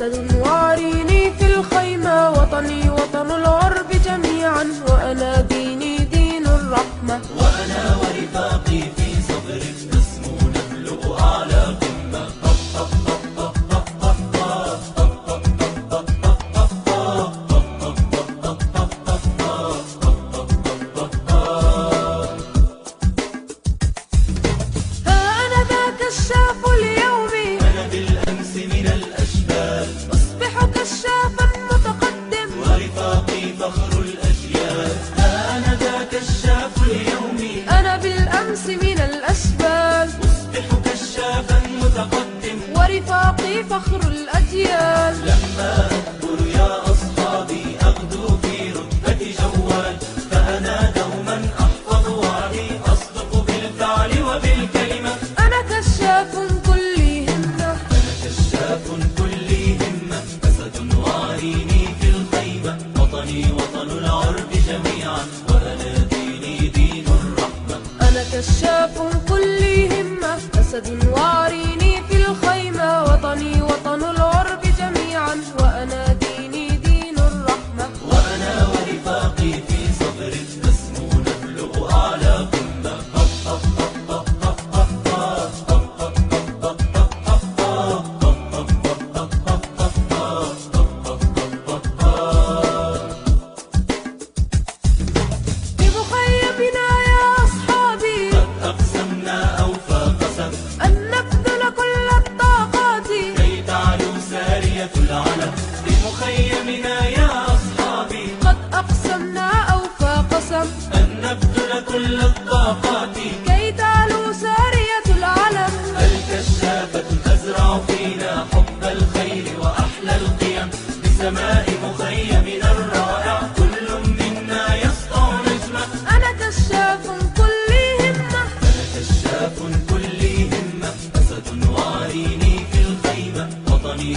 أسد وعريني في الخيمة، وطني وطن العرب جميعا، وأنا ديني دين الرحمة. وأنا ورفاقي في صبر نسمو نبلغ أعلى قمة. ها أنا ذاك الشاف اليوم، أنا بالأمس من الأشبال، أصبح كشافا متقدم، ورفاقي فخر الأجيال. ها أنا ذاك الشاف اليوم، أنا بالأمس من الأشبال، أصبح كشافا متقدم، ورفاقي فخر الأجيال. لما أكبر يا أصحابي أغدو في رتبة جوال، فأنا دوما أحفظ وعدي أصدق بالفعل وبالكلمة. أنا كشاف كلي همة، أنا كشاف كلي همة، أسد وعريني في الخيمة، وطني وطن العرب جميعا، وأنا ديني دين الرحمة. أنا كشاف كلي همة، أسد وعريني في الخيمة، وطني وطن العرب جميعا، وأنا ديني دين الرحمة. وأنا ورفاقي في صبر نسمو نبلغ أعلى قمة. بمخيمنا يا أصحابي قد أقسمنا أوفى قسم، أن نبذل كل الطاقات كي تعلو سارية العلم. بمخيمنا يا أصحابي قد أقسمنا أوفى قسم، أن نبذل كل الطاقات، كي تعلو سارية العلم. الكشافة تزرع فينا حب الخير وأحلى القيم، بسماء مخيمنا الرائع كل منا يسطع نجمة. أنا كشاف كلي همة، أنا كشاف كلي همة، أسد وعريني في الخيمة، وطني